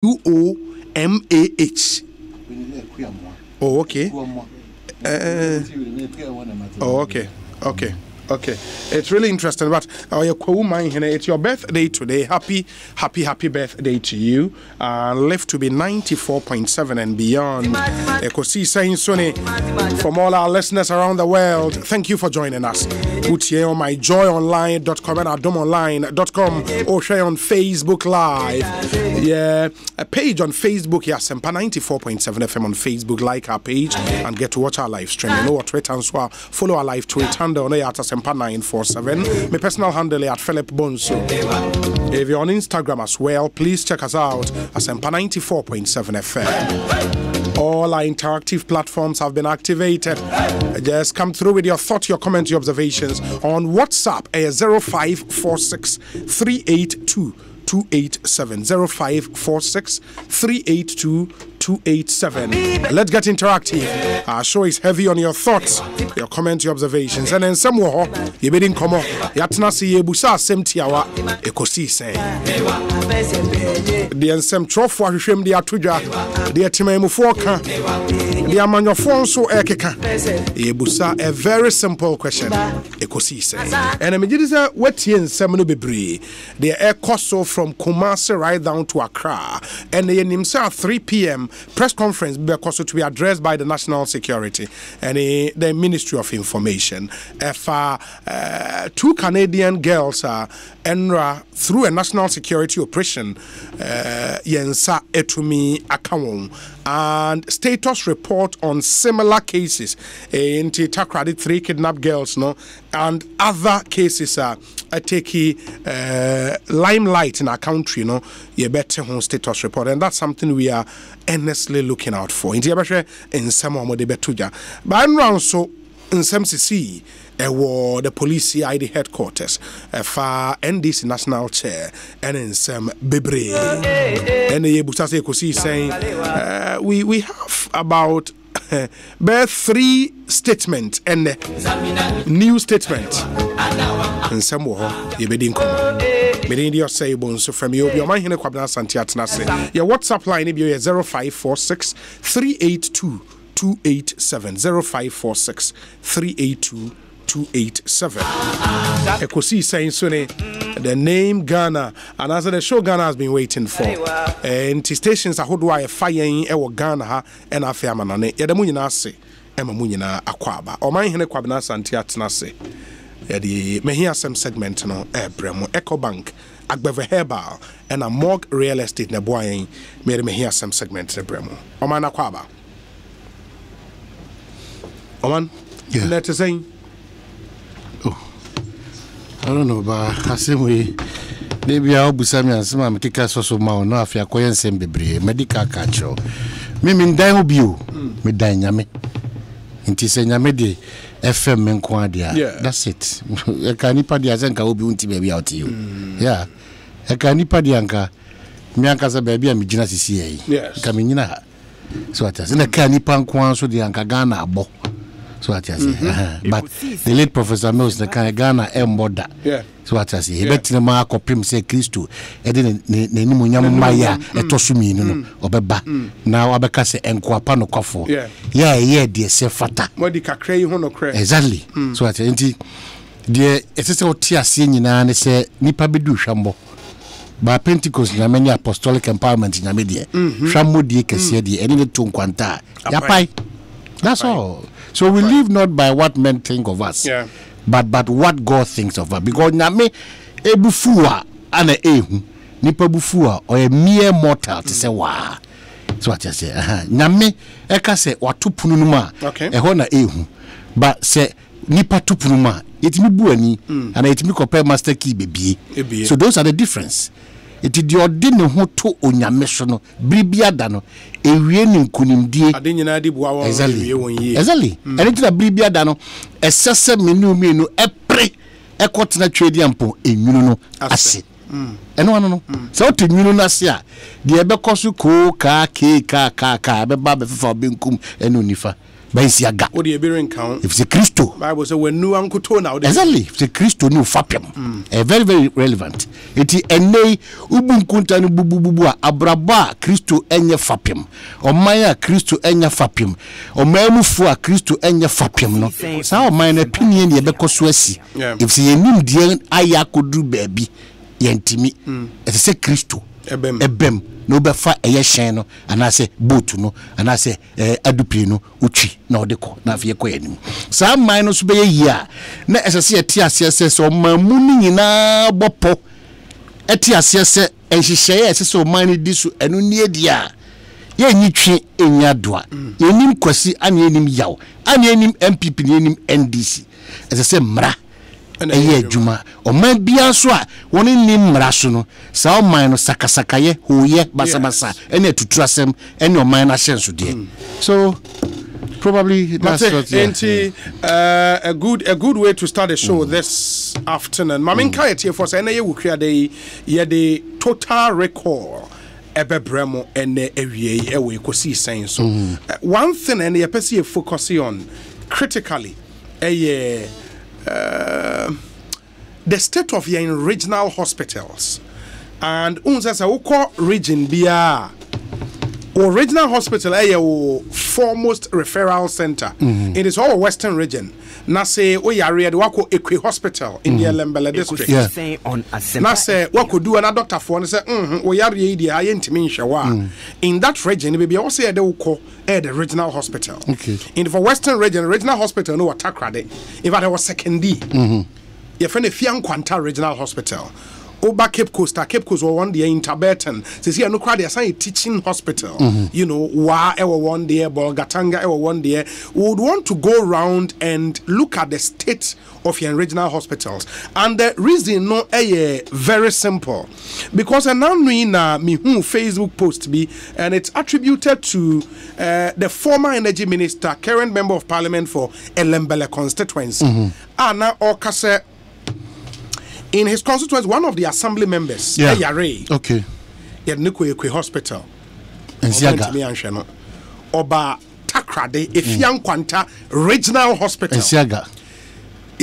UOMAH. Oh, okay. Oh, okay. Okay. Okay, it's really interesting. But it's your birthday today. Happy birthday to you. Live to be 94.7 and beyond. Ekosiisen M'Ahiasem, from all our listeners around the world, thank you for joining us. Put here on myjoyonline.com and adomonline.com or share on Facebook Live. Yeah, a page on Facebook, Asempa 94.7 FM on Facebook. Like our page and get to watch our live stream. You know what Twitter and so follow our live tweet handle on Asempa 947. My personal handle at Philip Bonso. If you're on Instagram as well, please check us out Asempa 94.7 FM. All our interactive platforms have been activated. Just come through with your thoughts, your comments, your observations on WhatsApp 0546 382 287 0546 382 287. Let's get interactive. Our show is heavy on your thoughts, your comments, your observations, and then some more. You didn't come on. Yatna see Ebusa Semtiawa Ekosiisen. The ensem trofwa hwehwem de atoja de atimamufo ka de amanyofo so ekeka. Ebusa a very simple question. Ekosiisen. And me gidi say wetie ensem no bebre. The Ekoso from Kumasi right down to Accra, and the NIMSA 3 p.m. press conference because to be addressed by the National Security and the Ministry of Information. If 2 Canadian girls are enra through a national security operation, yensa etumi akawon, and status report on similar cases in Takrady 3 kidnapped girls, no, and other cases are taking limelight in our country, no, you better home status report, and that's something we are earnestly looking out for. In some of the betuja, but around so in some CC. The police CID headquarters, for NDC national chair, and in some Bebre. And the Butase Kosi saying, we have about 3 statements and new statement. And some more, you didn't come. Media say bones from you. Your mind in a Quabna Santiatna. Your WhatsApp line is 0546 382 287 0546 382 287. Ekosiisen M'Ahiasem, the name Ghana, and as the show Ghana has been waiting for. And stations are hold wire fire in Ghana and Afiamanane. Yadamunina say, Emma Munina Aquaba, or my Hene Quabna Santiatna say. The M'Ahiasem segment no Bremo EcoBank, Agbeve Herbal, and a Morgue Real Estate Naboying made M'Ahiasem segment Bremo. Oman Aquaba. Oman, yeah. Let us say. I don't know, but I say we maybe I'll be some and some medical social mal no afia koyen sembebre medical catcho. Me min dan obi o me dan nyame. Nti se nyame de FM nko ade. That's it. E ka nipa de azenka obi unti baby out you. Yeah. E ka nipa de anka me anka se baby am gina sisi yi. Ka me nyina. So ata se na ka nipa nko anso de anka Ghana abo. So what I say, but the late Professor Mills, the kind of Ghana border. Yeah. So what I say, he bet the mark of Prim say Christo, and then Nimunyam Maya, a Tosumi, no, or Beba. Now Abaka say Enquapano Coffo. Yeah, dear, say Fata. What the Cacray, Hono Cray. Exactly. So what I say, dear, it's a tea singing and say Nipabidu Shambo. By Pentecost, in many apostolic empowerment in Amedia, Shambo de Cassidy, and in the Tunquanta. Yapai. That's all. So we live not by what men think of us, but what God thinks of us. Because Name Ebufua and a Nipa Bufua or a mere mortal to say wah. So what I say, Name Eka say what two punuma, a hona ehu, but say Nipa tupunuma, it me buani, and it me compare master key baby. So those are the difference. It is the ordinary who to onyameshono bribia dano ewie ni nkunimdie exactly and it is bribia dano esese menu epre ekotena twedi ampo enwunu no ase eno ano no so to nwunu no ase a de ebekoso ko ka beba be fefa benkum eno nifa Baisiaga. What do you be count? If it's a Christo. Bible says when new uncle to now. Exactly. If it's a Christo new fapium. Very, very relevant. It is ene ubunkunta ni bubububua abraba Christo enye fapium. Omaya Christo enye fapium. Omaemu fua Christo enye fapium no. Sa omaya opinion ye beko swesi. If si yenim die aya kodu baby yentimi. It is a Christo. Ebem. No befa eye shen no anase boat no anase adupie no uchi na odeko na afie ko yanim sa man no so be ye a na esese eti asese so mamu ni nyina bopo eti asese enhihye esese o man di so enu nie dia ye nyitwe enya doa yenim kwasi ane yenim yaw ane yenim MPP ne yenim NDC esese mra eye juma o man bia so a woni ni mra so no sa o man no sakasaka ye hoye basabasa ene tuturasem ene o man na hyenso de so probably that's what a good way to start the show this afternoon mamin kayete for say na ye wukria dey ye the total recall ebebremo ene ewie ewe Ekosiisen so one thing ene ye pese focus on critically the state of your regional hospitals and unsa woko region bia or regional hospital foremost referral center it is all western region na say oyare de wako Ekwe hospital in the Lembele district na say wako do na doctor for say oyare yi dia ayentimi nhwewa in that region be bia say de woko the regional hospital in the western region regional hospital no Takrade if there was second D you find a Fiankwanta regional hospital Oba Cape Coast was one day in Taberton. Says here no crowd they assign a teaching hospital. You know, Wa ever one day, Bolgatanga ever one day. We would want to go around and look at the state of your regional hospitals. And the reason no very simple. Because I now know me who Facebook post be and it's attributed to the former energy minister, current member of parliament for Elembele constituency. Anna Okase. In his constituency, one of the assembly members, okay, he had Ekwe hospital. Oba Takrade, Fiankwanta regional hospital.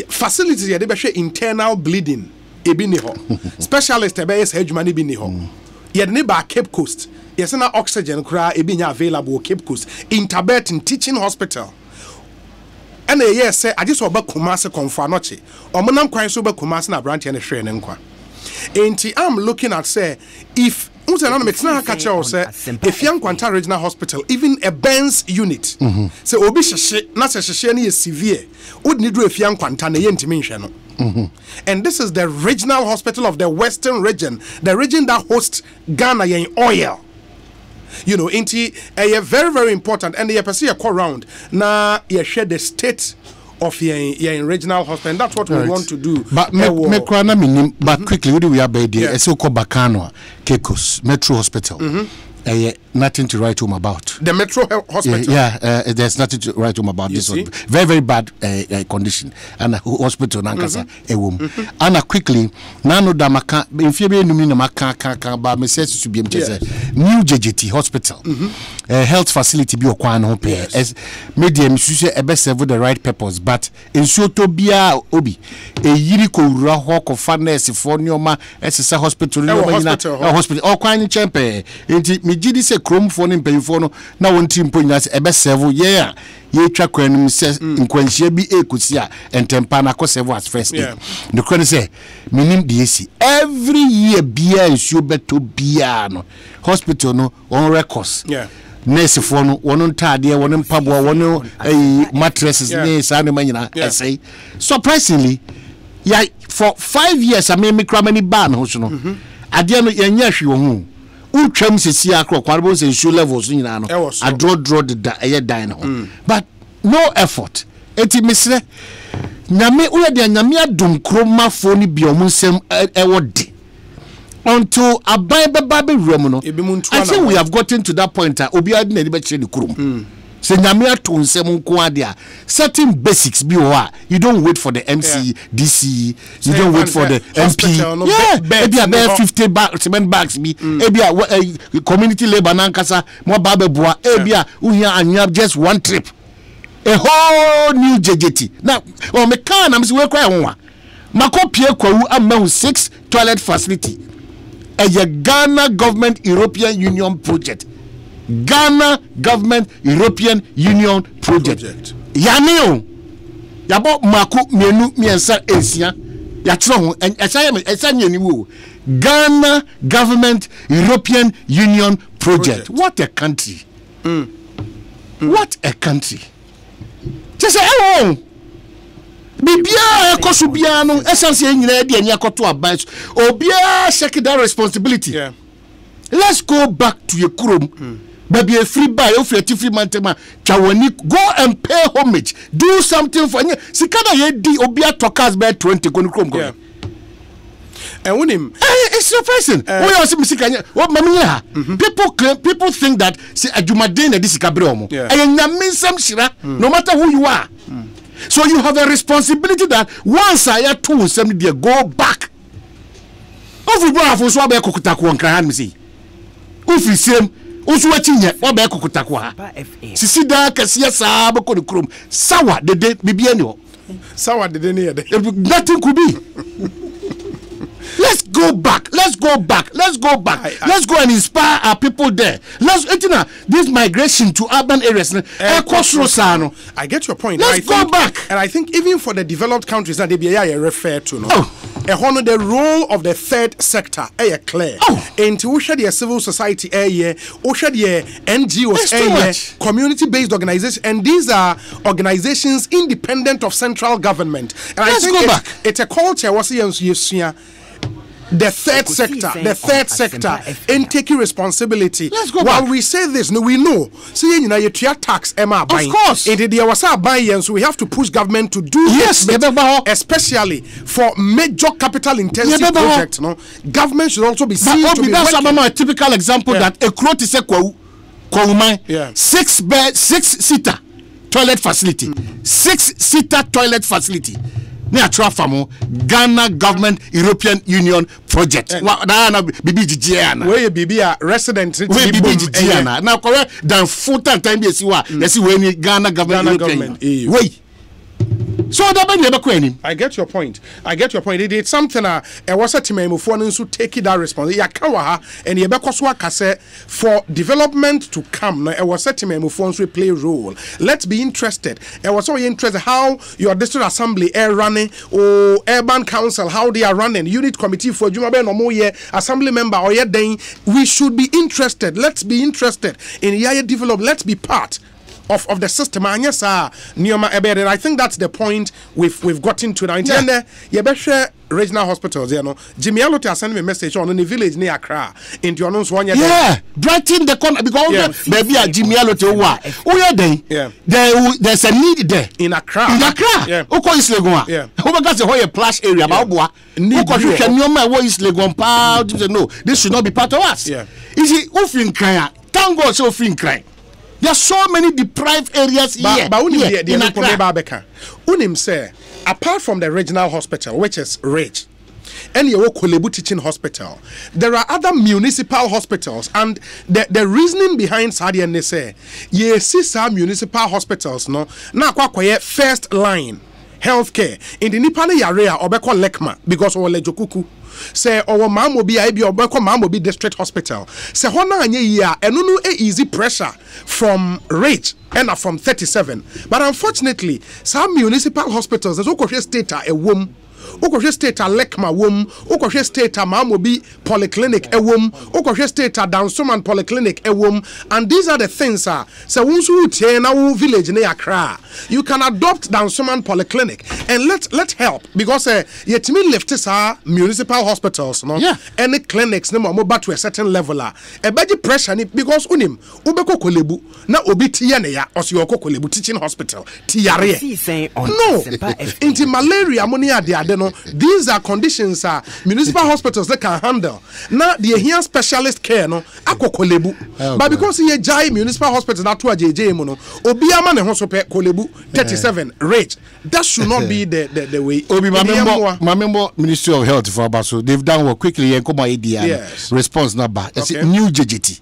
Facilities, they internal bleeding. Specialist, Hedgemani Biniho. He had neighbor Cape Coast. Yes, an oxygen cry available Cape Coast. In Taberton Teaching Hospital. And yes, say I just saw Kumasi Konfanochi. Or Manam Kwan Suba Kumasi na branch and a train and qua. Ain't I'm looking at say if makes na catch or say if Fiankwanta Regional Hospital, even a Benz unit, say Obi Shashi, not a Shashani is severe, would need to a Fiankwanta na yentiminshano. And this is the regional hospital of the western region, the region that hosts Ghana in oil. You know, inti very, very important. And you see a call round. Now you share the state of your regional hospital. And that's what we want to do. But but quickly, what do we have by the so-called Bakano, Kekos, Metro Hospital? Nothing to write home about. The Metro Hospital? There's nothing to write home about this one. Very, very bad condition. And hospital, Nankasa, a woman. And quickly, Nano Damaka, if you be Numaka, but me says to be new JGT Hospital, health facility, be a quan pay as medium, a best with the right purpose, but in Sotobia Obi, a Yiriko Rahok of Farness, Fornioma, SSA Hospital, or Quine Champe, Gidi se chrome phone in payphono na won team point as ebe serve ye twa kwanum se nkwanhia bi ekusia entempa na ko serve as first day the kwan say minim DSC every year bia nsuo beto bia no hospital no on records nurse for no wono ntade wono mpaboa wono mattresses ne sa ne manyina essay surprisingly for 5 years I me kra many ban ho so no ade no yanya hwe wo hu utwam sesi akro kwarbo se show levels nyina no a draw the aye dan no but no effort eti misre nyame uye de nyame adom kroma fo ni biomunsem ewode until abai beba be wrem no I think we have gotten to that point obi ade na be kire ni kurum se nyame ato nsem nko ade a certain basics bi o a you don't wait for the MC DC you don't wait for the MP ebi a 50 cement bags bi ebi a community labor nankasa mo ba be boa ebi a uhia anya just one trip a whole new JJT. Now, well, me can I'm say we cry one. Makopie kwawu amount 6 toilet facility. A Ghana government European Union project. Ghana government European Union project. Yaneo. Yabo mako mienu miensa esia. Yatro and esanya ni wo. Ghana government European Union project. What a country. What a country. Just say oh. Bibia ekosubia no essence nyina de ani akoto aban obia shake that responsibility. Yeah. Let's go back to your kurom. Baby a free buy of free mantema chawani go and pay homage. Do something for you. Sikana ye di obia tokas by 20 koni krom go. And when him it's surprising. We also musikanya what mamia. People think that say ajumadin na disikabre omo. And nyaminsam shira no matter who you are. So you have a responsibility that once I had 270 go back. Ofu bro afo so be kokutaku on kan me say. Ofi sem osu atinye obe kokutaku ha. Sisi da kase sa ba ko de krom. Sawa de bibia ni ho. Sawa de ne de. Nothing could be. Let's go back. Let's go back. Let's go back. Let's go and inspire our people there. Let's this migration to urban areas. I get your point. Let's go back. And I think even for the developed countries that they be refer to, no. The role of the third sector clear. Into the civil society the NGOs community-based organizations, and these are organizations independent of central government. And Let's go back. It's a culture was the third sector in taking responsibility. Let's go While back. we say this, no, we know. See, you know, you tax Emma. Of course. It there was a buy-in, so we have to push government to do yes, this, especially for major capital intensive projects. No, government should also be seen to be working. A typical example that a crowd is a Kwauma 6-seater toilet facility, 6-seater toilet facility. Near Trafamo, Ghana government European Union project. Bibi Jiana. Where Bibi are resident. Where Bibi Jiana. Now, correct. Then full time yes, you are. Yes, you Ghana government. Wait. So that I get your point. It is something was a team to take that responsibility. And for development to come, it was a team to play a role. Let's be interested. It was so interested how your district assembly are running or urban council, how they are running, unit committee for Jumabe no more year, assembly member or yet we should be interested. Let's be interested in Yaya develop. Let's be part of the system. And yes, and I think that's the point we've gotten to now. Yeah. Regional hospitals, you know. Jimmy Alota sent me a message on the village near Accra. Into your nose 1 year. Yeah, brighten the corner because baby Jimmy Alota. Oh yeah, there's a need there in Accra. Yeah. Oko is Legon. Yeah. Over that's a whole plush area. Oko is Legon. No, this should not be part of us. Yeah. Is it Ufin Kaya? Tango so Ufin Kaya. There are so many deprived areas here. But Unim say, apart from the regional hospital, which is rich, and your Kolebu teaching hospital, there are other municipal hospitals, and the reasoning behind Sadia and they say, yes, some municipal hospitals, no, now quite first line healthcare in the Nipane area or Beko Lekma because of Lejokuku. Say our mom will be district hospital. Say hona anye ya enunu easy pressure from rate and from 37. But unfortunately, some municipal hospitals there's okoshe state a womb. Okoshe state a Lekma womb. Okoshe state a Mamobi polyclinic a womb. Okoshe state a Downsoman polyclinic a womb. And these are the things so once you take na village near Accra, you can adopt Downsoman polyclinic and let's help because yet me left municipal hospitals no any clinics no more but to a certain level a budget pressure because unim ubeko kolebu na obi tiye ne ya osiyoko kolebu teaching hospital tiare no into malaria ammonia de no these are conditions municipal hospitals that can handle now the here specialist care no akokolebu but because ye jai municipal hospitals na to ajeje mu no obi ama ne ho so pe kolebu 37 rate that should not be the way obi member Ministry of Health for Abaso they've done work quickly and come response number it's new JJT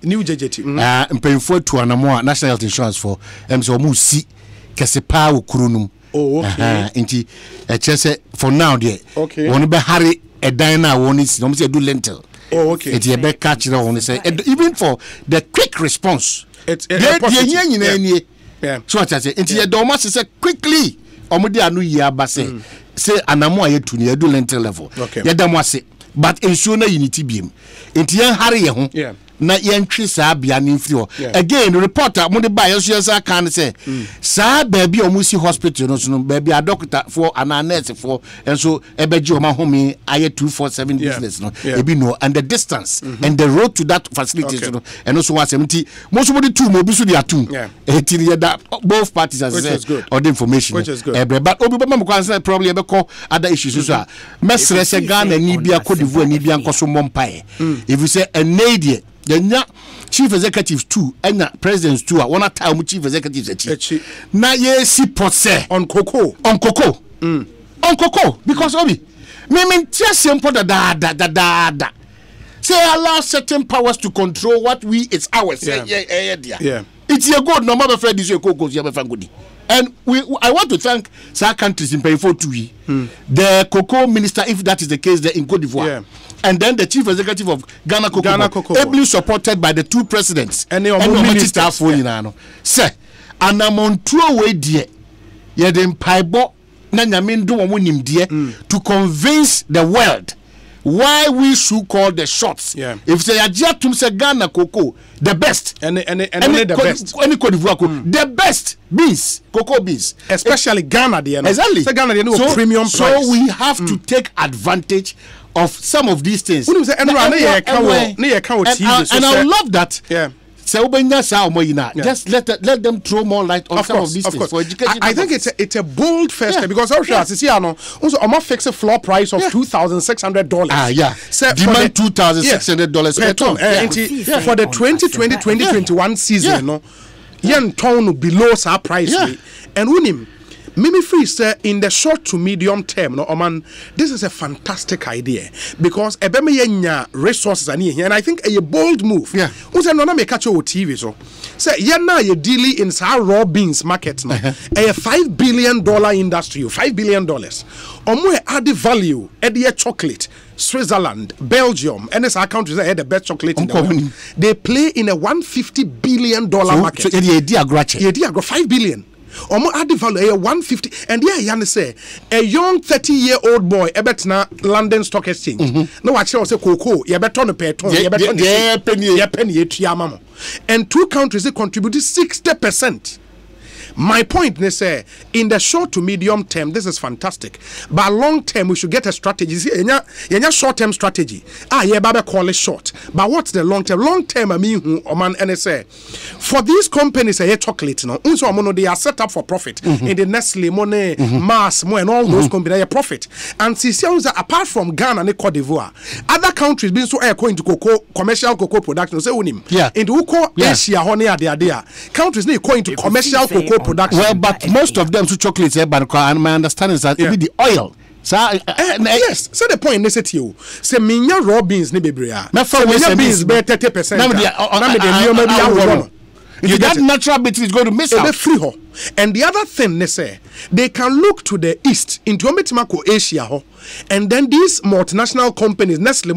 mpemfo to anamo national health insurance for so mu si kesepa wo kurunum. Oh, okay. Inti chese for now there. Okay. Won be harry a diner won is no say do lentil. Oh, okay. It ye be catch na won say even for the quick response. It's yeah. So what I say inti ye do ma say quickly omode anu yi abase say anamo aye tu ne do lentil level. Ye dem wase but ensure na unity biem. Inti ye harry ye ho. Yeah. Na yentwi saa bia ne mfiri ho again the reporter mo de ba yeso yesa kan say saa baby o musi hospital no so no baby a doctor for an nurse for enso ebeji o ma home aye 247 business no ebi no and the distance and the road to that facility so no and also was empty most of the two mo bi so dey atum eti ye that both parties as say or the information but obi ba mo kan say probably ebe call other issues so mesre se Ghana ni bia Cote d'Ivoire ni bia nkoso mompae if you say a need the chief executives too and presidents too I wanna tell chief executives na ye si potse on cocoa because obi me tia simple da say allow certain powers to control what we it's ours it's your good no matter friend is your cocoa you have good and I want to thank some countries in pay for 2 years the cocoa minister if that is the case there in Cote d'Ivoire and then the chief executive of Ghana Cocoa ably supported by the two presidents and the ministers say anamontuo we die ye dem paibo na nyame ndo wo nim die to convince the world why we should call the shots if say agiatum say Ghana Cocoa the best and the best any Cote d'Ivoire the best beans cocoa beans especially Ghana the exactly so Ghana the premium price so we have to take advantage of some of these things and I love that so just let them throw more light on some of these things for education. I think it's a bold first step because also I'm fix a floor price of $2,600. Demand $2,600 per ton. For the 2020-2021 season, no, yen ton below our price and unim. Mimi free say in the short to medium term, no man, this is a fantastic idea because ebeme yenya resources and I think a bold move. Who's no make catch your TV so say yena ye dealing in raw beans market no a $5 billion industry, $5 billion. Omo add value the chocolate. Switzerland, Belgium, and as our countries that had the best chocolate in the world. They play in a $150 billion market. So $5 billion. Omo add the value 150 and yan say a young 30-year-old boy ebetna London Stock Exchange no watch say cocoa ye better no per ton ye better penny and two countries they contributed 60%. My point is say in the short to medium term this is fantastic but long term we should get a strategy yenya short term strategy ye baba call it short but what's the long term I mean man and say for these companies chocolate no unso omo no they are set up for profit in the Nestle money Mars mo and all those companies are profit and since apart from Ghana and Cote d'Ivoire other countries being so going to cocoa commercial cocoa production say unim in the Asia honey there countries they going to commercial cocoa production. Well, but most of them to chocolates, and my understanding is that even the oil. So, yes, so the point is to you. Say minya raw beans ni bebrea. Minya beans be 30%. If that natural bit is going to miss out. Free ho. And the other thing they say, they can look to the east into Asia ho, and then these multinational companies, Nestle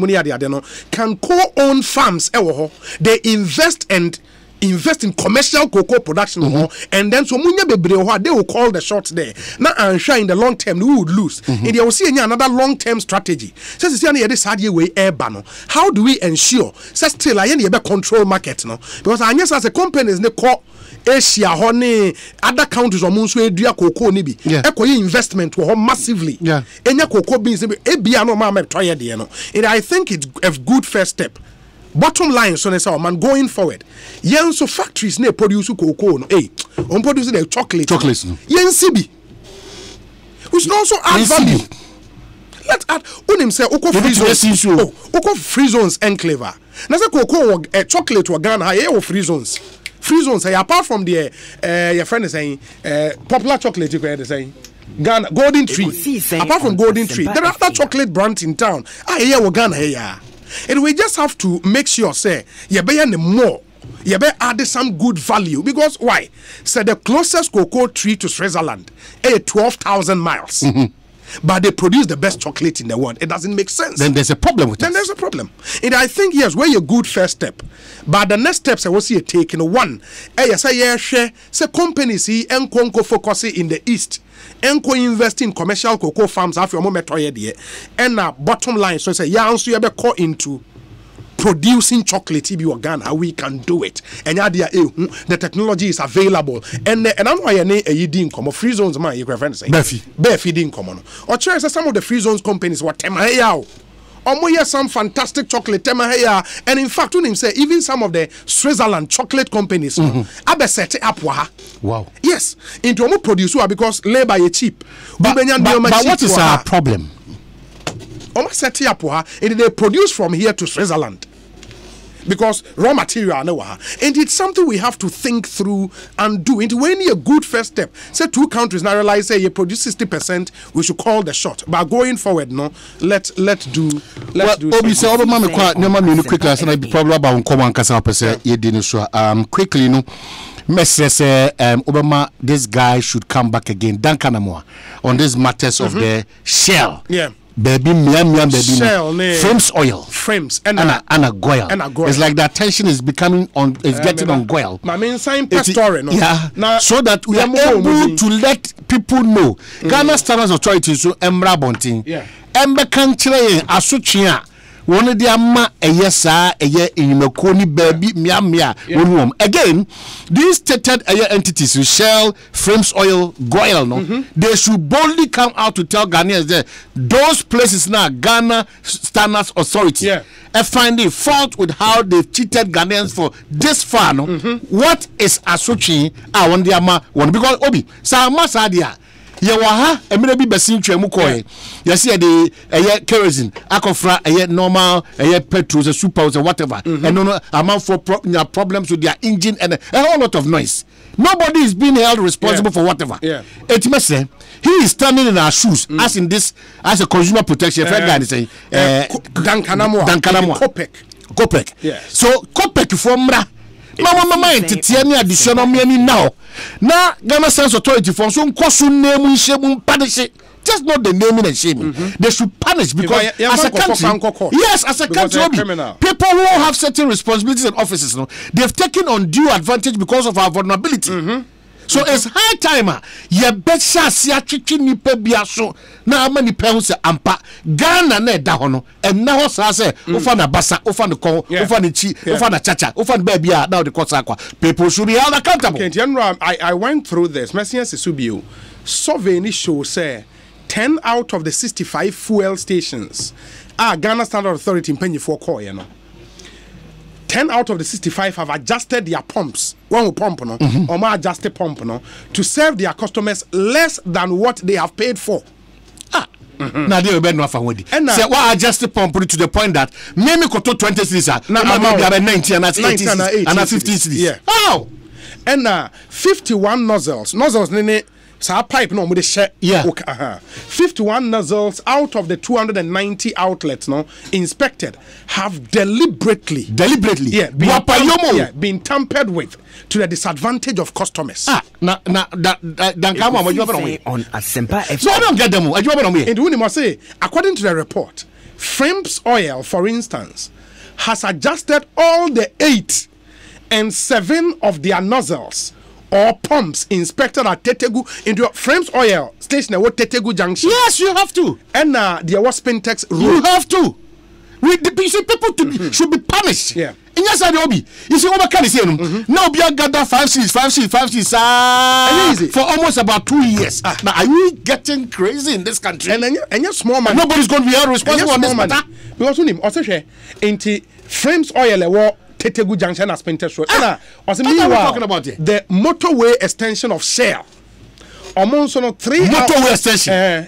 can co-own farms. They invest in commercial cocoa production and then so munya bebre they will call the shots there now and in the long term we would lose and they will see another long term strategy so see this hard way air ban how do we ensure so still I be control market no because anyes as a companies they call Asia honey other countries or munso edua cocoa ni bi ekoye investment wo massively enya cocoa beans e bia no ma try there no and I think it's a good first step. Bottom line, so man, going forward, yen so factories ne produce cocoa no, on produce the chocolates no. Yen CB, we should also add value. Let's add. Unim say oko free zones enclave. Na say cocoa chocolate wa Ghana here free zones. Free zones apart from the your friend is saying popular chocolate you can saying. Ghana Golden Tree. Apart from Golden Tree, there are other chocolate brands in town. Here we Ghana here. And we just have to make sure say you buy more you better add some good value because why? So the closest cocoa tree to Switzerland is 12,000 miles. But they produce the best chocolate in the world. It doesn't make sense. Then there's a problem with Then us. there's a problem. And I think, yes, we're a good first step. But the next steps I will see a take. One, yes, I share. Say companies see and focus in the east. And invest in commercial cocoa farms after a moment. And bottom line, so say, yeah, so you be into producing chocolate if you are Ghana, how we can do it. And the technology is available. And I'm why a didn't come free zones, man, you can say. Befi didn't come on. Or try some of the free zones companies what tema or some fantastic chocolate tema here. And in fact, when him say even some of the Switzerland chocolate companies I set it up. Wow. Yes, into more producer because labor is cheap. But what is our problem? Almost set it up and they produce from here to Switzerland. Because raw material no and it's something we have to think through and do. It when a good first step. Say two countries now realize say you produce 60%, we should call the shot. But going forward, no, let's do. Obi say Obama me kwa nyama me quickly as na be problem about unko wan kasa opese ye di ni so quickly no message say Obama this guy should come back again Dankanamwa on this matters of the shell. Yeah. Baby, baby, shell, frames oil, frames, and a goyle. It's like the attention is becoming on, is getting on goyle. I mean, sign pastoring, no? Yeah. Now, so that we are able to let people know. Ghana Standards Authority so Emra Bonting. Yeah. Embe country asuchia. One of the ama a yesa a year in Makoni baby mia. Again, these stated entities, Shell, Frames Oil, Goyle, no, they should boldly come out to tell Ghanaians that those places now Ghana Standards Authority. Yeah. And finding fault with how they've cheated Ghanaians for this far. No, what is Asuchi? I want the ama one because Obi Sama Sadia. Yawaha, maybe besin twemu koye. Yesi the kerosene, akofra normal, petrol, the super or whatever. And no amount for problems with their engine and a whole lot of noise. Nobody is being held responsible for whatever. Yeah. It must say he is standing in our shoes as in this as a consumer protection. Dankanamwa. Copec. Yeah. So Copec formra. Mama entity additional money now. Now Ghana Standards Authority for some question name shame punish. Just not the naming and shaming. They should punish because as a country, yes, as a country, people who have certain responsibilities and offices, no, they've taken undue advantage because of our vulnerability. So it's high time. You better see a chicken nipe biaso. Now many pounds ampa Ghana ne da hono. And now say ofana basa, ofana ko, ofana chi, ofana chacha, ofana baby now the kosakwa. People should be held accountable. Okay, General, I went through this. Messias Subio. Survey show say 10 out of the 65 fuel stations are Ghana Standards Authority in Penny for Koi, you know. 10 out of the 65 have adjusted their pumps. One will pump, no, or more adjusted pump, no, to serve their customers less than what they have paid for. Now they will be no afawadi. Say what adjusted pump to the point that maybe koto 20 cities. Now maybe have 90 and 80 and 50 cities. Yeah. How? And 51 nozzles. Nozzles, nene. So pipe no with share. Yeah. 51 nozzles out of the 290 outlets no inspected have deliberately been tampered with to the disadvantage of customers. So I don't get them. And when you must say, according to the report, Frames Oil, for instance, has adjusted all the 8 and 7 of their nozzles or pumps inspected at Tetegu into Frames Oil station at Tetegu Junction. Yes, you have to. And there was Spintex road. You have to. People should be punished. Yeah. And yes, I know. You see what can I say? Now we are gather 5 C's for almost about 2 years. Now are we getting crazy in this country? And then small money. Nobody's going to be held responsible on this matter. Because when him also share into Frames Oil Tetegu Junction as Spintex road. What are we talking about here? The motorway extension of Shell. Among 3 motorway extension.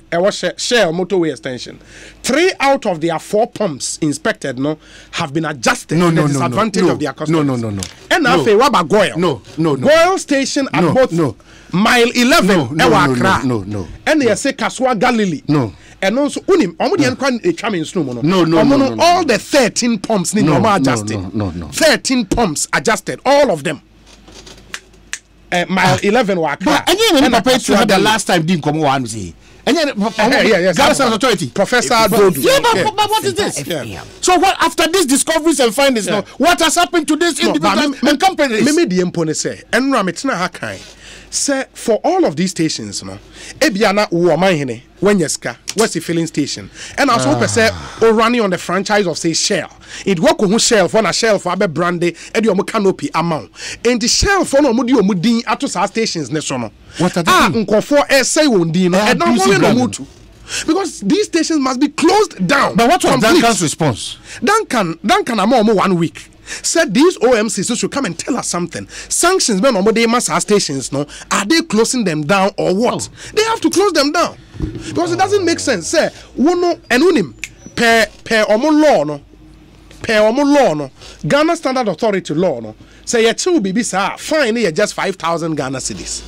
Shell motorway extension. 3 out of their 4 pumps inspected have been adjusted to the disadvantage of their customers. No. And now what about Goyle? No. Goyle station at both mile 11. No. And they say Kaswa Galilee. No. and also unim omudi nkwa etwa me nsuno mo no all the 13 pumps need normal adjusted. No. 13 pumps adjusted, all of them. Mile 11 wa car. And you papa to have the last time didn't come one say. And yes, Ghana Authority. Professor Dodu. Yeah, but what is this? So what after these discoveries and findings now, what has happened to this individual and companies? Me the empone say, and Ramitna Hakai. Say for all of these stations, no, Ebiana Uamahine, Wenyeska, what's the filling station? And also say or running on the franchise of say Shell. It work on shelf on a shelf for brandy, Ediomo canopy amount. And the shelf on Mudio Mudin at our stations nesono. What are they? For say Wundino and not Mutu. Because these stations must be closed down. But what was Duncan's response? Duncan Amomo 1 week. Said these OMCs should come and tell us something. Sanctions when they must have stations, no, are they closing them down or what? They have to close them down because it doesn't make sense. Say, uno and unim per law no, Ghana Standard Authority law no. Say your two baby sir, fine here just 5,000 Ghana cedis.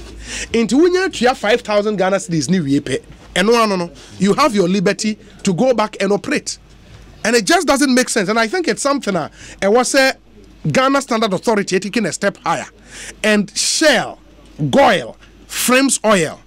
Into when you have 5,000 Ghana cedis new year pay, and no, you have your liberty to go back and operate. And it just doesn't make sense. And I think it's something it was a Ghana Standard Authority taking a step higher. And Shell, Goil, Frames Oil,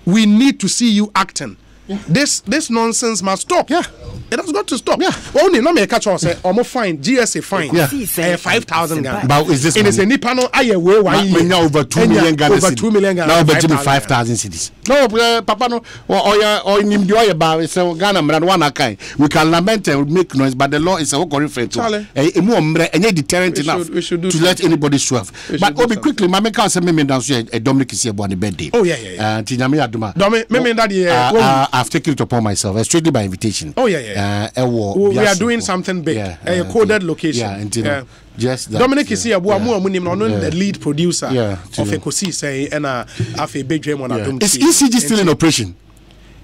we need to see you acting. Yeah. This nonsense must stop. Yeah. It has got to stop. Yeah. Only no me catch us say fine GSA fine. Yeah. 5,000 Ghana. But is this in a nipano aye way now over 2 million Ghana. Over 2 million Ghana. Now but 5,000 cities. No, papa no or in the about so Ghana man one kind. We can lament and make noise, but the law is a whole reference to a more and deterrent enough to let anybody swerve. But Obi quickly, my make us a me down a Dominic is about the birthday. Oh yeah. Tinyami Aduma. Me that I've taken it upon myself, strictly by invitation. Oh yeah. We are doing something big. A coded location. Yeah, just that, Dominic is here. The lead producer of Ekosiisen and a big dream on Adum. Is ECG still in operation?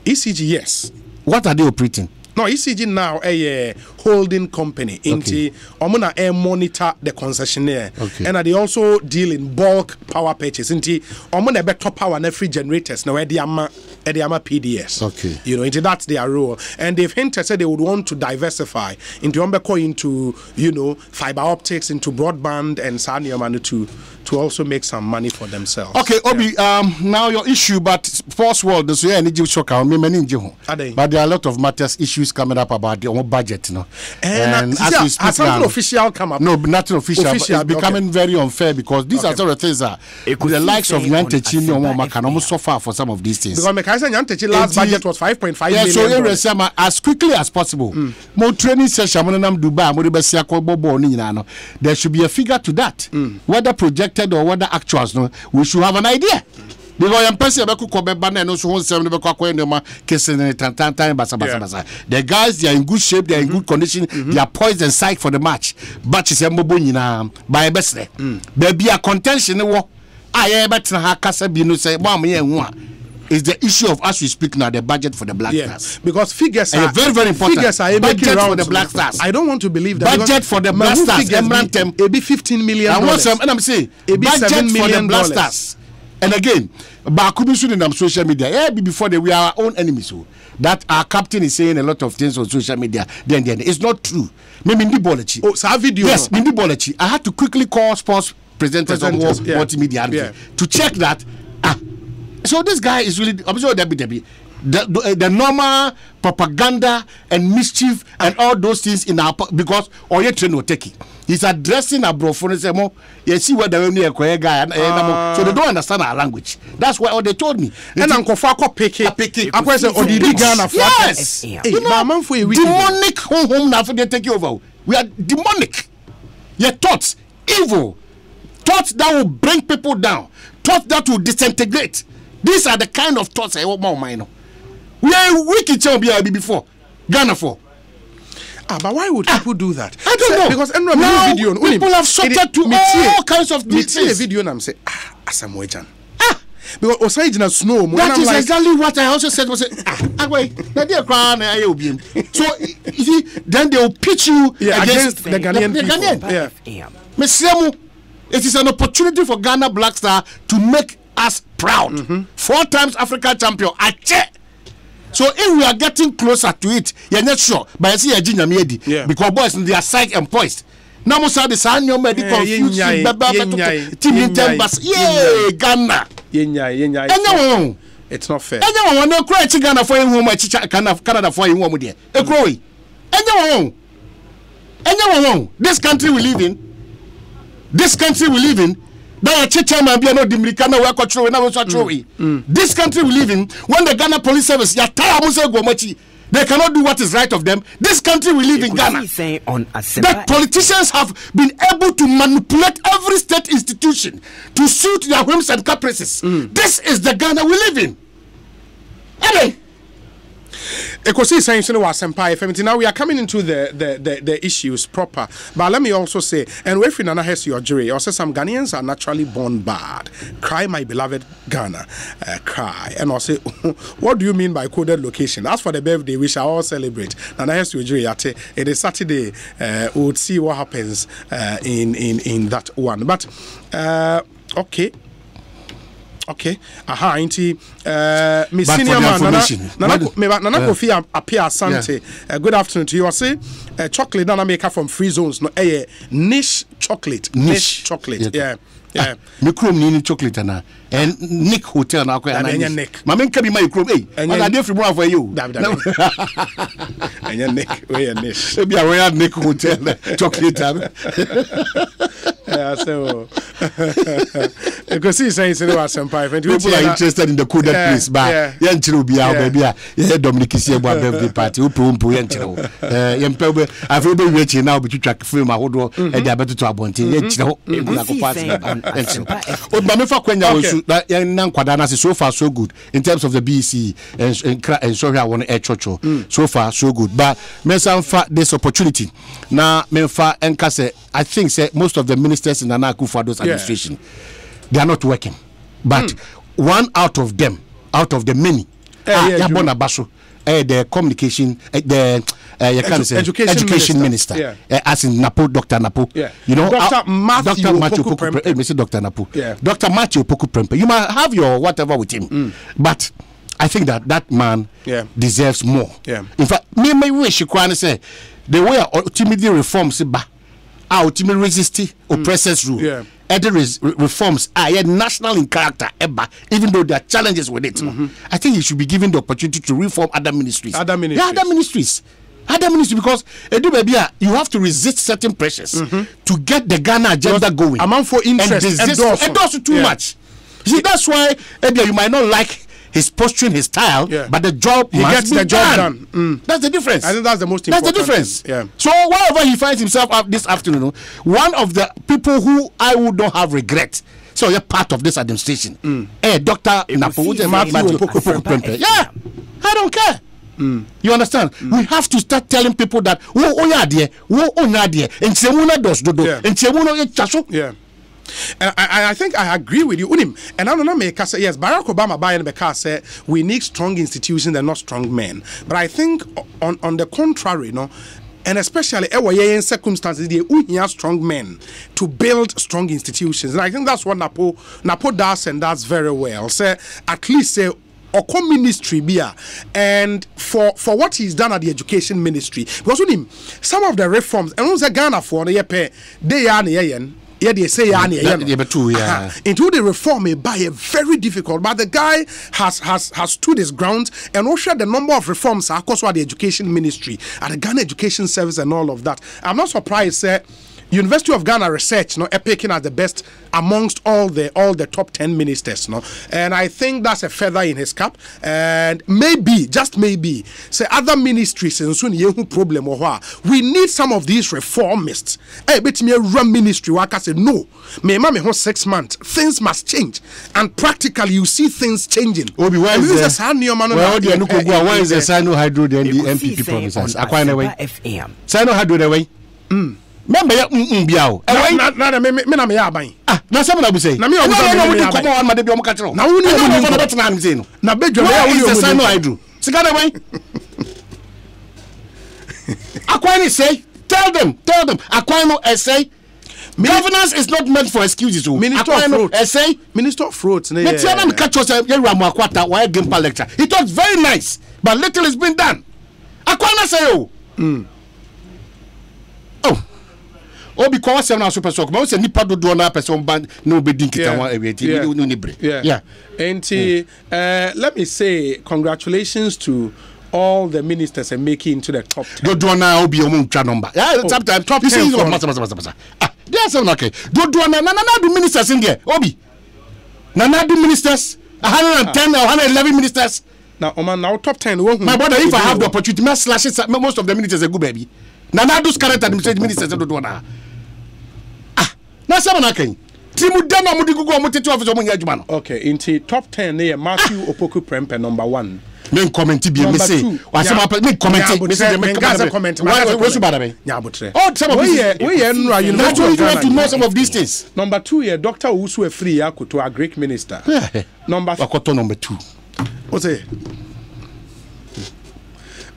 ECG, yes. What are they operating? No, ECG now a holding company. Into Omuna air monitor the concessionaire, and they also deal in bulk power purchase. Into Omuna better power and free generators. Now Ediama PDS. Okay, you know, into that's their role, and they've hinted said they would want to diversify into fiber optics, into broadband and Saniamanu to also make some money for themselves. Okay, Obi, now your issue, but first world, this year, but there are a lot of matters issues coming up about the budget, and as we speak now, official come up. No, nothing official. It's becoming very unfair because these are sort of things that the likes of Nyantechi can almost suffer for some of these things. Because Nyantechi last budget was 5.5 million. So as quickly as possible, more training session, Dubai, there should be a figure to that, whether projected or whether actuals. We should have an idea. Because the guys, they are in good shape, they are in good condition, they are poised and psyched for the match. But it's by best. Baby, a contention. Is the issue of, as we speak now, the budget for the Black Stars. Because figures are very, very important. Figures are budget for the Black Stars. I don't want to believe that. Budget for the Black Stars. It be $15 million. And I'm saying, budget for the Black Stars. And again, Bakubisu in social media, before we are our own enemies. That our captain is saying a lot of things on social media. Then it's not true. Maybe Ndibolachi. Oh, so video. Yes, Ndibolachi. I had to quickly call sports presenters on multimedia to check that. So this guy is really, I'm sure the normal propaganda and mischief and all those things in our, because Oye train will take it. He's addressing a brofone and say, you see what the guy, so they don't understand our language. That's what they told me. And Uncle Fako pick it. Yes. Demonic home now for they take over. We are demonic. Your thoughts, evil, thoughts that will bring people down, thoughts that will disintegrate. These are the kind of thoughts I want more mind. We are wicked before Ghana for. But why would people do that? I don't know. Because now video, people have sorted to all kinds of things. See a video and I'm saying, Asamoejan. Because Osajina snow. That is exactly what I also said. Was so you see, then they will pitch you against the Ghanaian people. Yeah. It is an opportunity for Ghana Black Star to make us proud. 4 times Africa champion. So if we are getting closer to it, you're not sure. But I see a junior medi because boys they are psych and poised. Now most of the sign your medical confused. Team in Tembas. Yeah, Ghana. It's not fair. Anyone no cry Ghana for him home Canada for him home there. A croy. Anyone. This country we live in. This country we live in. This country we live in, when the Ghana Police Service, they cannot do what is right of them. This country we live in Ghana, that politicians have been able to manipulate every state institution to suit their whims and caprices. This is the Ghana we live in. Anyway. Ekosiisen M'Ahiasem. Now we are coming into the issues proper, but let me also say, and if Nana has your jury, also some Ghanaians are naturally born bad. Cry, my beloved Ghana, cry. And also, what do you mean by coded location? As for the birthday, we shall all celebrate. Nana has your jury. It is Saturday. We would see what happens in that one. But okay. Inti Miss Senior Man Nana Kofi appear Asante. Good afternoon to you. I say chocolate Nana maker from Free Zones. No, niche chocolate. Niche chocolate. Yeah. Me chrome ni chocolate na. And Nick Hotel na ko ya na. Nick. Ma men ka bi my chrome. I got different one for you. And Nick, we are niche. Be a Nick Hotel chocolate. Yeah, so Ekosiisen M'Ahiasem. People are interested in the coded place, but Yanchiro be our baby. Yeah, Dominic is here about birthday party. Upumpu Yanchiro. Yempelbe, I've already reached now, but you track film. I would do a diabetes to a bonty. Yanchiro, so far so good in terms of the BC and sorry, I want to air chocho. So far so good, but Mensa this opportunity now. Menfa Enkase, I think say most of the ministers in Nana Akufo-Addo's administration, they are not working. But one out of them, out of the many, the communication, education minister, as in Napo, Dr. Napo. You know, Dr. Matthew Napo. Dr. Matthew Poku Prempe. You might have your whatever with him, but I think that man deserves more. In fact, me wish you can say the way ultimately reforms ultimately resist oppressors rule. Other reforms are national in character, even though there are challenges with it. I think he should be given the opportunity to reform other ministries. Other ministries, because you have to resist certain pressures to get the Ghana agenda going. Amount for interest, endorse too much. See, that's why you might not like his posturing, his style, but the job must be done. That's the difference. I think that's the most important. That's the difference. So wherever he finds himself up this afternoon, one of the people who I would not have regret. So you're part of this administration. Dr. Napo, I don't care. You understand? We have to start telling people that and I think I agree with you. And I don't know, yes, Barack Obama by and said we need strong institutions and not strong men. But I think on the contrary, and especially in circumstances, we have strong men to build strong institutions. And I think that's what Napo does, and does very well. Say at least say Oko ministry beer, and for what he's done at the education ministry, because with him some of the reforms and also Ghana for the pay they are they say into the reform by a very difficult, but the guy has stood his ground and also the number of reforms across the education ministry at the Ghana Education Service and all of that. I'm not surprised University of Ghana research picking as the best amongst all the top 10 ministers, and I think that's a feather in his cap. And maybe, just maybe, say other ministries and soon you problem or we need some of these reformists. Bet me run ministry where I say no, me 6 months, things must change, and practically you see things changing. Obi, where is the Sino Hydro then the MPP promises? Sino Hydro the way. Remember biao. Na me aban. Na some na be say. Na me come on ma dey be catch no. Na woni no for bet na am say no. Na bedwa ya woni o say no I do. Sika dey way. Akwani say tell them. Akwani say governance is not meant for excuses. Minister of Fraud. Me tell them catch us Ramu Akwata why game lecture. It was very nice. but little is being done. Akwana say oh. Oh. Oh, because I'm not super so. I say nipa do na person ban no be din kita wan everything no nibre. Yeah. And let me say congratulations to all the ministers and making into the top 10. Do na obi omo twa number. Yeah, sometimes top 10. There's some okay. Do na do ministers in there. Obi. Na do ministers 110 or 111 ministers. Now top 10. My brother, if I have the opportunity, I slash it. Most of the ministers are good, baby. Now those current administrative ministers do na. Na sama na kan. Timu dana mo di gugu mo tete office mo nya adwuma no. Okay, into top 10 there Matthew Opoku Prempeh number 1. Men comment bi me say. Wa sama me comment me say me comment. We su bada be. Nya abotre. Oh, some of these. We nra University of Ghana to know some of these things. Number 2 here Dr. Usu Efri Akoto, a Greek minister. Number Akoto number 2. What's it?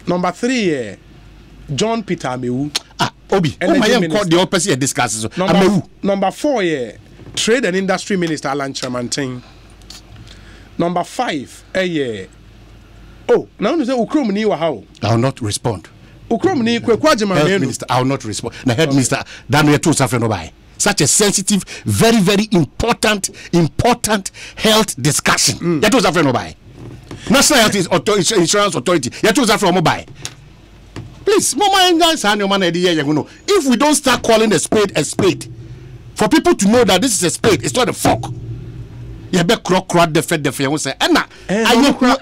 Number 3 here John Peter Amewu. Obi, my called the opposite discusses. Number 4 here Trade and Industry Minister Alan Chamantin. Number 5 oh, now you say Ukrom ni wa how? I will not respond. Ukrom ni kwekwaje Health Minister, I will not respond. The Head Minister, that we to suffer no by. Such a sensitive, very, very important health discussion. That was suffer no by. National Health Insurance Authority. That was suffer no by. Please, if we don't start calling a spade, for people to know that this is a spade, it's not a fork. You be crock the fed the fair say that's what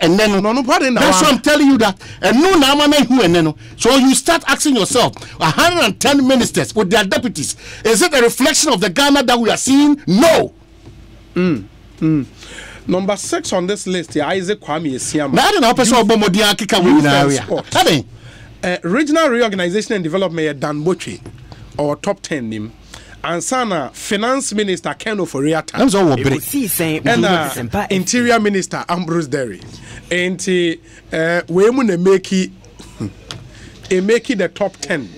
I'm telling you that and no na so you start asking yourself 110 ministers with their deputies, is it a reflection of the Ghana that we are seeing? No. Number 6 on this list here Isaac Kwame Esiama. Regional Reorganization and Development Dan Boche or top 10 name. Ansana Finance Minister Ken Oforiata. And Interior Minister Ambrose Derry. And we make the top 10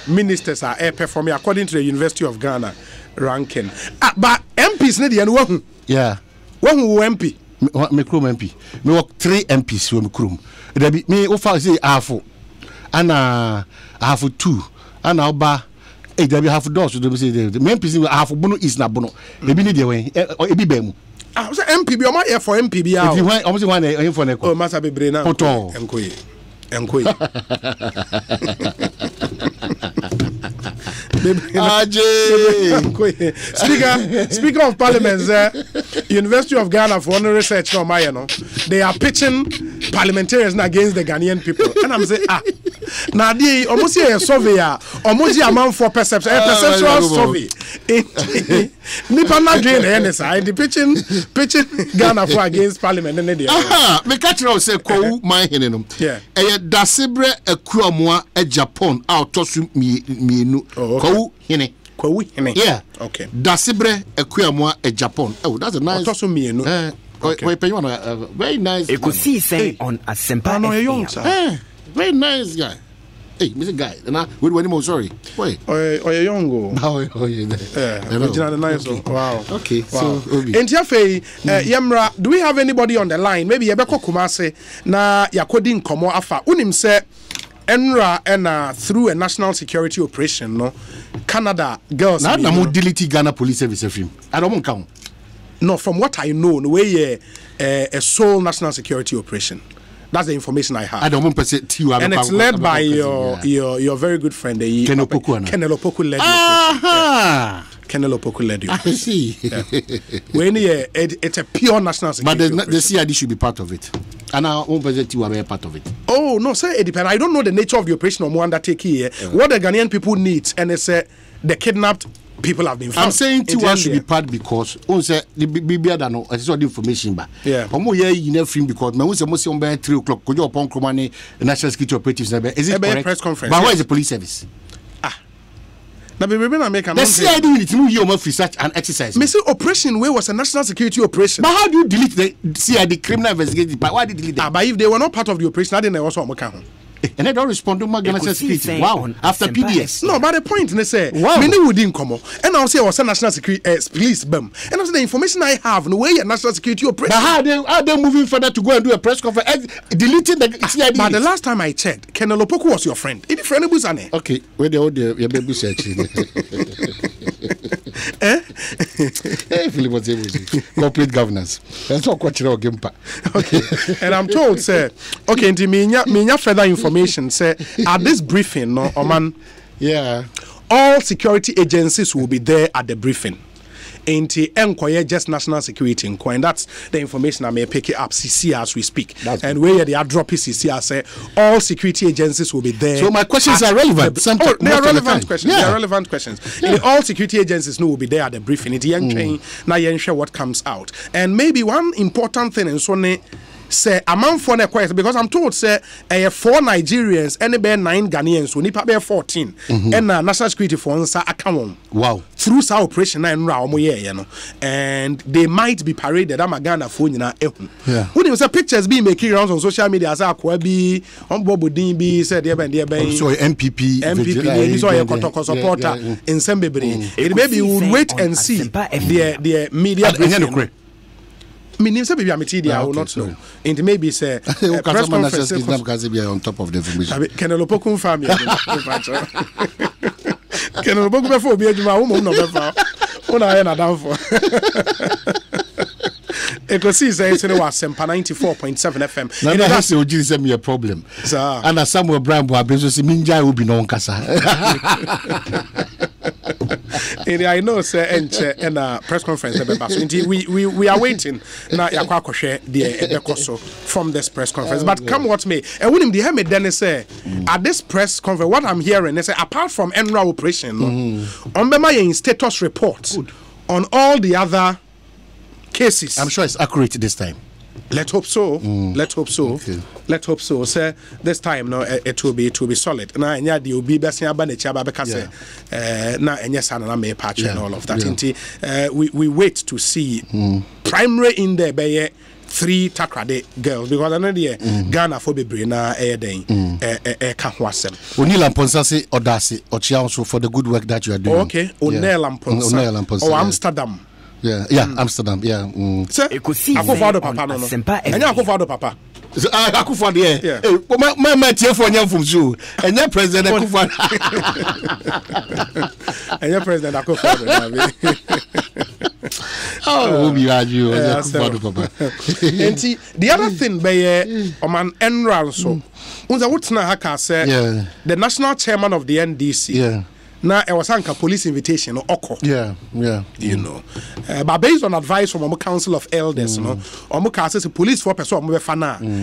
ministers are performing according to the University of Ghana ranking. But MPs need the yeah. One who MP. Me krum MP. Me work 3 MPs who me krum. There be me offer say half and half 2 and oba. Hey, there be half doors to say the main person half bono is na bono. Ebi ni dey wen e bi bemu. Ah, so MP be o ma here for MP be ah. If you want almost one for na. Oh, masa bebre na. Poto. Enkoyi. Speaker of Parliament, University of Ghana for honor research no my no. They are pitching parliamentarians against the Ghanaian people. And I'm saying now they almost a survey almost a man for perception perceptual survey. Nipa na drain any side the pitching Ghana for against parliament and they me catch you say ko man hene no. Yeah. Dasebre akuamoa Japan out tosu mienu ko hene. Yeah. Okay. Dasebre akuamoa Japan. Oh, that's a nice. Tosu mienu. Okay. Very nice. Ekosiisen M'Ahiasem. Very nice guy. Hey, Mr. Guy, and I would win him. Sorry. Wait. Oh, you're young. Oh, yeah. Original nice. Okay. Wow. Okay. Wow. So, Entiafe, Yemra, do we have anybody on the line? Maybe Yabeko Kumase na Yakodin Komo Afa. Unim se Enra and through a national security operation, no Canada girls. Now, I'm more delete Ghana Police Service film. I don't want count. No, from what I know, the way a sole national security operation. That's the information I have. I don't want to say and it's led by your very good friend, Ken Opoku led you. Ken Opoku led you. I see. When it's a pure national security. But the CID should be part of it. And I won't present you are part of it. Oh, no, sir, it depends. I don't know the nature of the operation or more undertake here. What the Ghanaian people need, and it's the kidnapped people have been found. I'm saying Tiwa should be part because the BBA don't know it's all the information back. Yeah. You because me say 3 o'clock go upon Kromani national security operatives. Is it correct? Press conference. But where is the police service? Now be make the CID unit no year of research and exercise. Me say operation where was a national security operation. But how do you delete the CID criminal investigation? But why did you delete that? But if they were not part of the operation, I didn't know what And they don't respond to my national security. Wow. After PDS. No, but the point they say, wow. Many wouldn't come. And I'll say I was a national security police bum. And also the information I have, no way a national security operation. But how they moving further to go and do a press conference, deleting the CID? But the last time I checked, Colonel Opoku was your friend. Is friend Busane? Okay, where the audio your baby searching. Philip was able to corporate governance. That's not quite your game. Okay, and I'm told, sir. Okay, into me further information, sir. At this briefing, no, Oman. Yeah. All security agencies will be there at the briefing. Into enquire just national security inquiry. That's the information I may pick it up CC as we speak. And where they are dropping CC, I say all security agencies will be there. So my questions are relevant. They are relevant questions. Yeah. They are relevant questions. Yeah. All security agencies will be there at the briefing. Now you share what comes out. And maybe one important thing in Sone. Say amount for the question because I'm told say 4 Nigerians and about 9 Ghanaians so nipa be 14 and national security for nsa account. Wow. Through sa operation na nra omo ye no and they might be paraded am Ghana for nyina ehun. Yeah. When you say pictures be making rounds on social media as akwa bi on bobodin bi said there ben so MPP so your kotoko supporter in Sembebre. It maybe we would wait and see the media briefing. Meaning, say, I will not know. And maybe say, press conference on top of the information. Can a local family? Can a local before be a woman? No, I am down for. Ekosiisen M'Ahiasem 94.7 FM. Now that's the OG send me a problem. And as Samuel Brown will be Minja will be known Kasa. I know, sir, and press conference. We are waiting now. Yakwa share the Ekoso from this press conference. But come what may, and when the Hemed then say at this press conference, what I'm hearing is apart from NRA operation, on my status report on all the other cases. I'm sure it's accurate this time. Let's hope so. Let's hope so. Okay. Let's hope so. Sir, this time no, it will be solid. Na enya the obi besi abane chaba because na enya sana na me patch and all of that. We wait to see primary in there by 3 takrade girls because I know the Ghana for bebre na den M'Ahiasem. Onila Mponsa say odase ochianso for the good work that you are doing. Okay, Onila Mponsa. Or Amsterdam. Yeah, Amsterdam. Yeah. Sir, Akufo-Addo papa no. Enya Akufo-Addo papa. Akufo-Addo yeah. My tie for nyam from zoo. Enya president Akufo-Addo. Enya president Akufo-Addo. Oh, we are you. Akufo-Addo papa. And the other thing by Oman Enral so. Unza wutna haka say the national chairman of the NDC. Yeah. Now, I was saying police invitation or oko. Yeah. You know, but based on advice from our council of elders, you know, says the police for person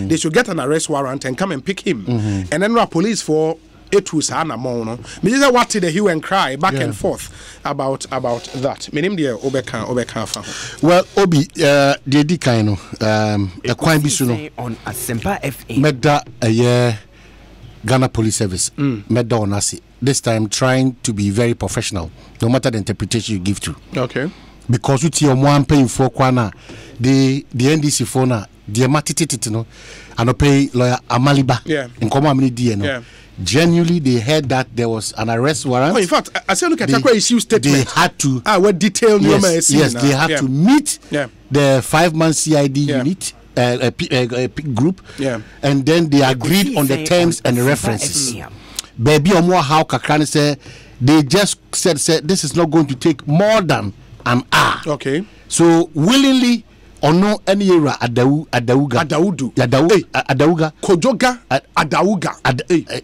they should get an arrest warrant and come and pick him, and then police for it was Anna Mono. Me is what did the hue and cry back and forth about that. Meaning the Obeka. Well, Obi, the Dikaino, a crime bisuno on Asempa FA. Meda a year Ghana Police Service. Meda on Asi. This time trying to be very professional, no matter the interpretation you give to. Okay. Because with your one paying for Kwana, the NDC for na the matititi no, and pay lawyer Amaliba. Yeah. In common DNA. Yeah. Genuinely, they heard that there was an arrest warrant. Oh, in fact, I said look at Takwa issue statement. They had to. What detail? Yes, they had to meet the 5-month CID unit. Group. Yeah. And then they agreed on the terms and the references. Baby or more how Kakrani said they just said this is not going to take more than an hour. Okay. So willingly or no any era Adauga Kojoga Adauga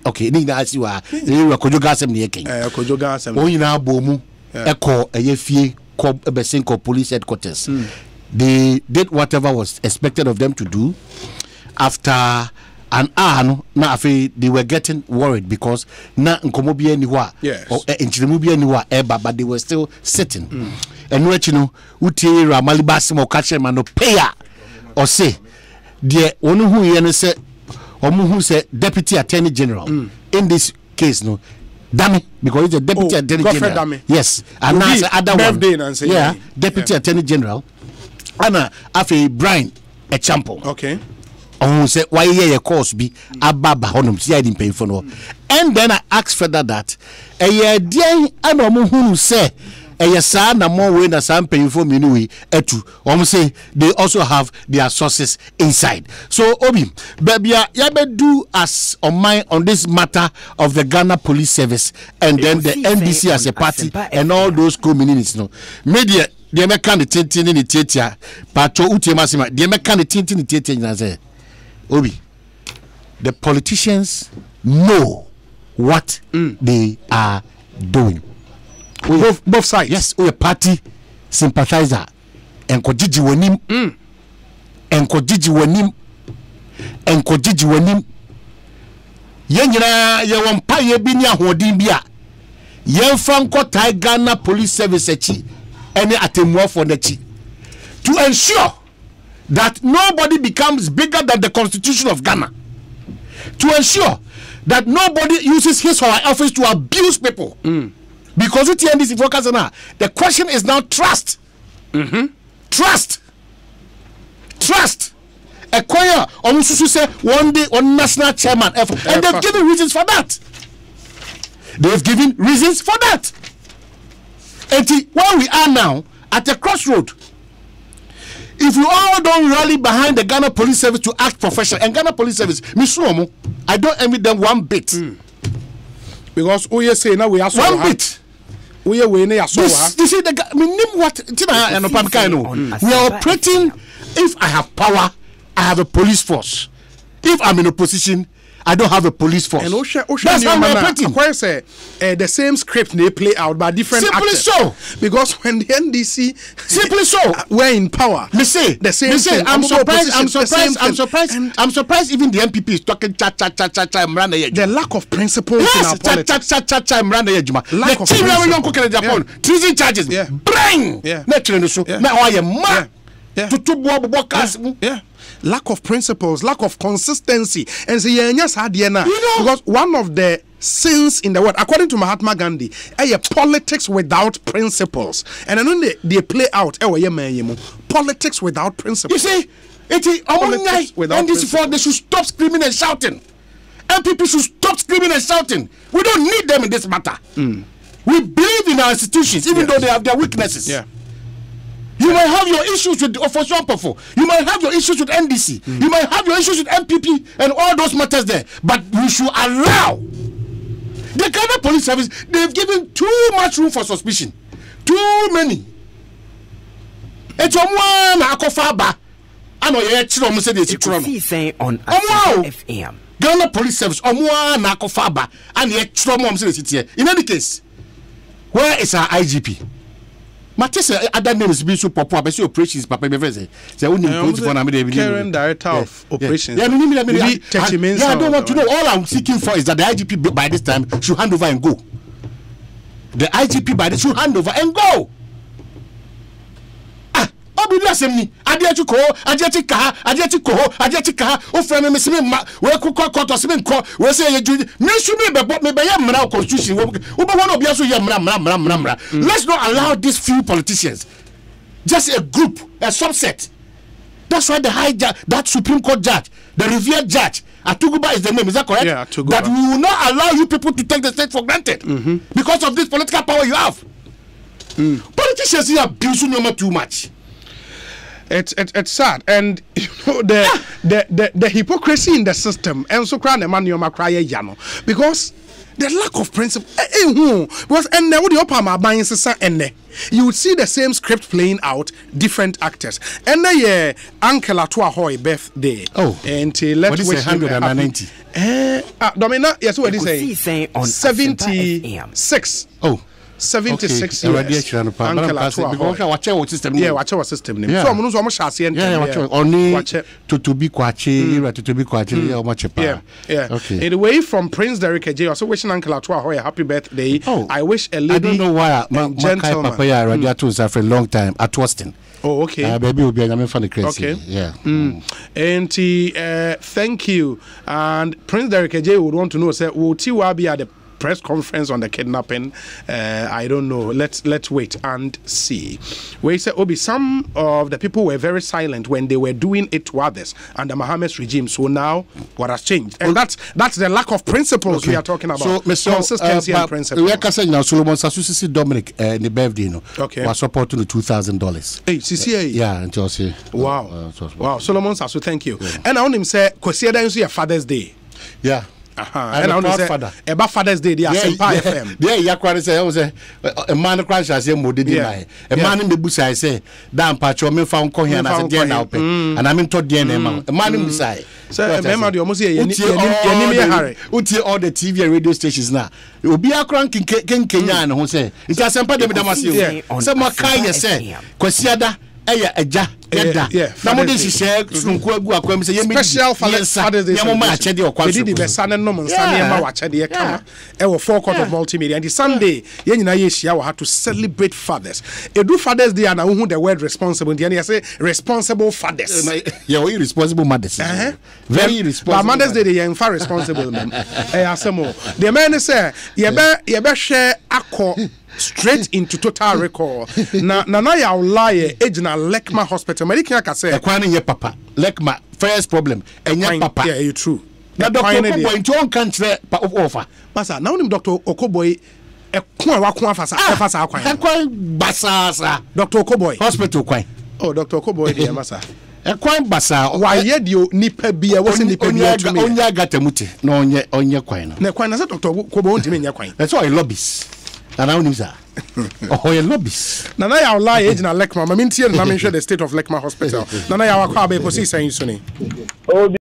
okay ni na asi wa era Kojoga asem ne yeken Kojoga asem onyi na abomu eko eyefie ko ebesinko police headquarters. They did whatever was expected of them to do. After an hour, they were getting worried because na nkomobi anywhere or inchimobi anywhere but they were still sitting. And what you know, uti Ramalibasim or Kachem no payer or say, the one who said, or who said Deputy Attorney General in this case, no. Dummy, because it's a Deputy Attorney General. Dummy. Yes, and now other one. Deputy Attorney General. Anna Afe Brian a champo. Okay. Oh, say why ye course be ababa honum see I didn't pay for no. And then I asked further that a year dear and who say a son na more way na some paying for me etu. Say they also have their sources inside. So Obi, baby, yabe do as on my on this matter of the Ghana Police Service and then the NDC as a party and all those communities. No media. The American tintin in the theatre, Pato Utemasima, the American tintin in the theatre. Obi, the politicians know what they are doing. Both sides. Yes, we a party sympathizer. And Kojiji Wanim. And Kojiji Wanim. And Kojiji Wanim. Yenra, Yawampa Yebinia Hodimbia. Yen Franco Ghana Police Service any atemwa for the chi to ensure that nobody becomes bigger than the Constitution of Ghana, to ensure that nobody uses his or her office to abuse people. Because with TNDC focus now, the question is now trust. Trust. Acquire almost say one day on national chairman and they've given reasons for that. And where we are now at a crossroad, if we all don't rally behind the Ghana Police Service to act professional, and Ghana Police Service, I don't envy them one bit. Because we say now we are so one bit. We are winning. You see, what we are operating. If I have power, I have a police force. If I'm in opposition, I don't have a police force. And that's how we're operating. The same script they play out by different actors. So. Because when the NDC simply so were in power, me say the same thing. I'm surprised even the MPP is talking cha. The lack of principles in our politics. Lack of principles. Treason charges. Bring. Lack of principles, lack of consistency, and so because one of the sins in the world, according to Mahatma Gandhi, politics without principles, and then they play out politics without principles. You see, and this for they should stop screaming and shouting. MPP should stop screaming and shouting. We don't need them in this matter. We believe in our institutions, even though they have their weaknesses. You might have your issues with Ofoswampofo. You might have your issues with NDC. You might have your issues with MPP and all those matters there. But we should allow the Ghana Police Service. They've given too much room for suspicion. Too many. Ekosiisen M'Ahiasem. Ghana Police Service. In any case, where is our IGP? Matisse other names be so popular, but operations papa me say only current director of operations. I don't want to know. All I'm seeking for is that the IGP by this time should hand over and go. The IGP by this should hand over and go. Obi lasem ni adiachi ko adiachi ka o frame me sime ma we kokko sime nko we say ye me should me be ye mra constitution we be one obi aso ye mra. Let's not allow these few politicians, just a group, a subset. That's why the high judge, that Supreme Court judge, the revered judge, Atuguba is the name, is that correct? Yeah, Atuguba. That we will not allow you people to take the state for granted because of this political power you have. Politicians here abuse you too much. It's sad, and you know the hypocrisy in the system, and so cry the man you cry because the lack of principle. Because and now the upper buying and you would see the same script playing out, different actors. And Uncle Atua Hoy birthday. And let's wish him 190. Domina, yes, what is say? 76. 76 years. Uncle Atua Hoy. Watch our system. Yeah, watch our system. So I'm going to watch only to be kwachi, yeah. Okay. Anyway, from Prince Derek J, also wishing Uncle Atua Hoy a happy birthday. I wish a lady. I don't know why gentleman. Papa radio for a long time at Weston. Oh, okay. Baby will be a funny crazy. Okay. Yeah. And thank you. And Prince Derek J would want to know, say, will Tiwa be at the press conference on the kidnapping. I don't know. Let's wait and see. We say, Obi, some of the people were very silent when they were doing it to others under Mohammed's regime. So now, what has changed? And that's the lack of principles we are talking about. So, consistency and principles. We are saying now, Solomon Sasusi Dominic, the birthday, was supporting the $2,000. Hey, CCA. Yeah, and Chelsea. Wow. Wow. Solomon Sasu, thank you. And I want him say, Kwesiada is your Father's Day. Yeah. And I want to say, about Father's Day, they are FM. Yeah, say, a man crash as a modern a man in the bush. I say, damn, Pacho, me found Kohian as a dear now, and I'm in to DNA, a man in the side. So, remember, you almost hear Uti all the TV and radio stations now. It will be a cranking Kenyan who say, it's a simple Damasio. Some more kind, say, Kwesiada. Eja yeah. Special Father's Day. The best no man Sanya watch the camera. Our forecourt of multimedia. And the Sunday, Yenina had to celebrate fathers. Do Father's Day and who the word responsible. And say responsible fathers. Yeah, we responsible mothers. Very responsible. But Mother's Day, they are far responsible. The man say, you better share a straight into total recall. Na ya lie ejina Lekma Hospital. Medical can say ekwan ye papa. Lekma first problem. Enya papa. Yeah, you true. Na Dr. Okoboy into on country pa offer. Basa now nim Dr. Okoboy ekwan wa kwa fasa efasa akwan. Ekwan basasa. Dr. Okoboy hospital kwan. Oh, Dr. Okoboy dey masa. Ekwan basa. Why ye dio nipa bia wo se nipa bia to me. Onya gatamuti na onye kwan no. Na kwan na Dr. Okoboy ntime nya kwan. That's why lobbies. And I know oh, your lobbies. Nana ya lie age na Lekma. I mean, here na mention the state of Lekma Hospital. Nana ya wakwa be Ekosiisen M'Ahiasem.